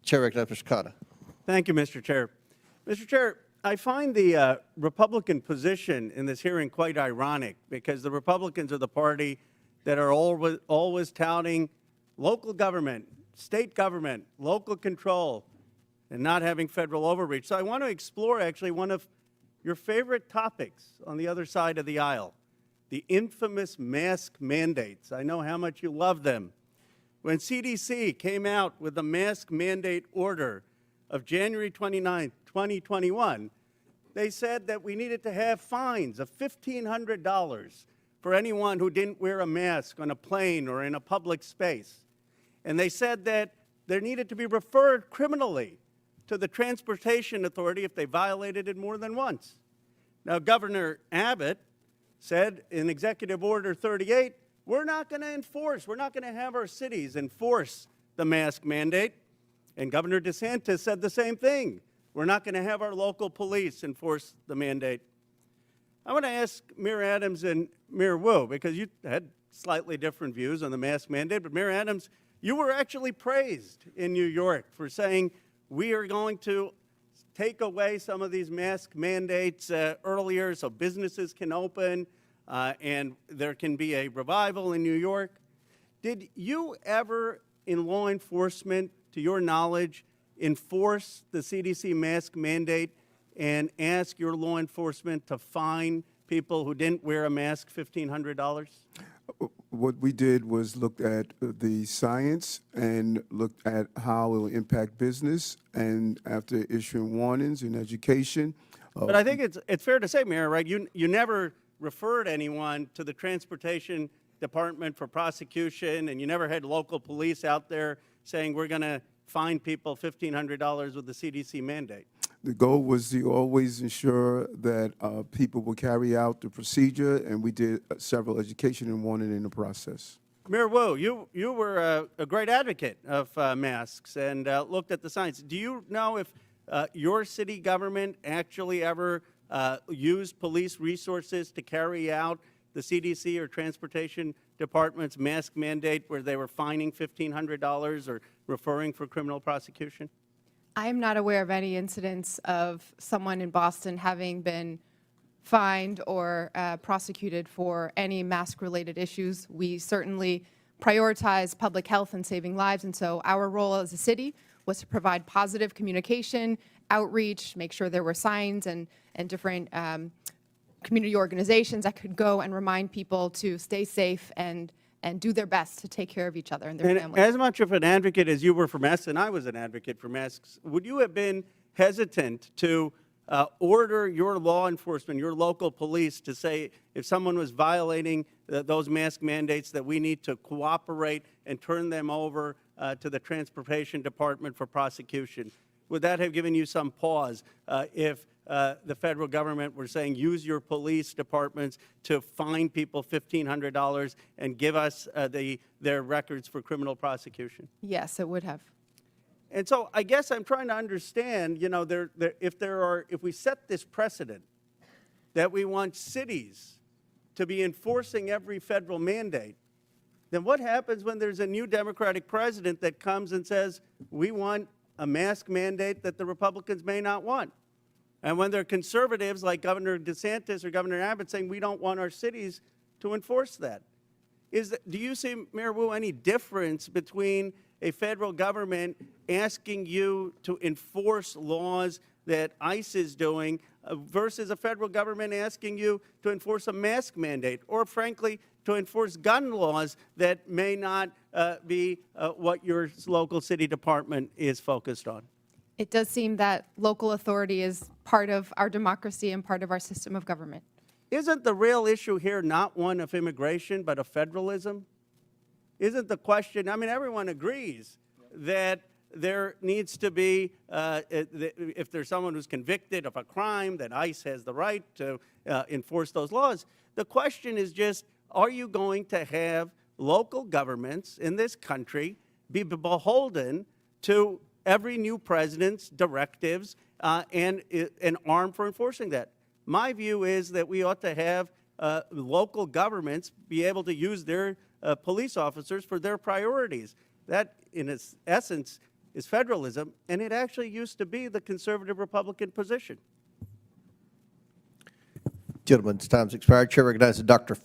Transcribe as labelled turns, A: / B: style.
A: Chair recognizes Mr. Khanna.
B: Thank you, Mr. Chair. Mr. Chair, I find the Republican position in this hearing quite ironic because the Republicans are the party that are always touting local government, state government, local control, and not having federal overreach. So I want to explore actually one of your favorite topics on the other side of the aisle, the infamous mask mandates. I know how much you love them. When CDC came out with the mask mandate order of January 29, 2021, they said that we needed to have fines of $1,500 for anyone who didn't wear a mask on a plane or in a public space. And they said that there needed to be referred criminally to the Transportation Authority if they violated it more than once. Now, Governor Abbott said in Executive Order 38, we're not going to have our cities enforce the mask mandate. And Governor DeSantis said the same thing. We're not going to have our local police enforce the mandate. I want to ask Mayor Adams and Mayor Wu, because you had slightly different views on the mask mandate, but Mayor Adams, you were actually praised in New York for saying we are going to take away some of these mask mandates earlier so businesses can open and there can be a revival in New York. Did you ever, in law enforcement, to your knowledge, enforce the CDC mask mandate and ask your law enforcement to fine people who didn't wear a mask $1,500?
C: What we did was looked at the science and looked at how it will impact business, and after issuing warnings in education.
B: But I think it's fair to say, Mayor, right, you never referred anyone to the Transportation Department for prosecution, and you never had local police out there saying we're going to fine people $1,500 with the CDC mandate.
C: The goal was to always ensure that people will carry out the procedure, and we did several education and warning in the process.
B: Mayor Wu, you were a great advocate of masks and looked at the science. Do you know if your city government actually ever used police resources to carry out the CDC or Transportation Department's mask mandate where they were fining $1,500 or referring for criminal prosecution?
D: I am not aware of any incidents of someone in Boston having been fined or prosecuted for any mask-related issues. We certainly prioritize public health and saving lives, and so our role as a city was to provide positive communication, outreach, make sure there were signs and different community organizations that could go and remind people to stay safe and do their best to take care of each other and their families.
B: As much of an advocate as you were for masks, and I was an advocate for masks, would you have been hesitant to order your law enforcement, your local police, to say if someone was violating those mask mandates that we need to cooperate and turn them over to the Transportation Department for prosecution? Would that have given you some pause if the federal government were saying use your police departments to fine people $1,500 and give us their records for criminal prosecution?
D: Yes, it would have.
B: And so I guess I'm trying to understand, you know, if we set this precedent that we want cities to be enforcing every federal mandate, then what happens when there's a new Democratic president that comes and says we want a mask mandate that the Republicans may not want? And when there are conservatives like Governor DeSantis or Governor Abbott saying we don't want our cities to enforce that. Do you see, Mayor Wu, any difference between a federal government asking you to enforce laws that ICE is doing versus a federal government asking you to enforce a mask mandate or, frankly, to enforce gun laws that may not be what your local city department is focused on?
D: It does seem that local authority is part of our democracy and part of our system of government.
B: Isn't the real issue here not one of immigration, but of federalism? Isn't the question, I mean, everyone agrees that there needs to be, if there's someone who's convicted of a crime, that ICE has the right to enforce those laws. The question is just, are you going to have local governments in this country be beholden to every new president's directives and an arm for enforcing that? My view is that we ought to have local governments be able to use their police officers for their priorities. That, in its essence, is federalism, and it actually used to be the conservative Republican position.
A: Gentleman's time's expired. Chair recognizes Dr.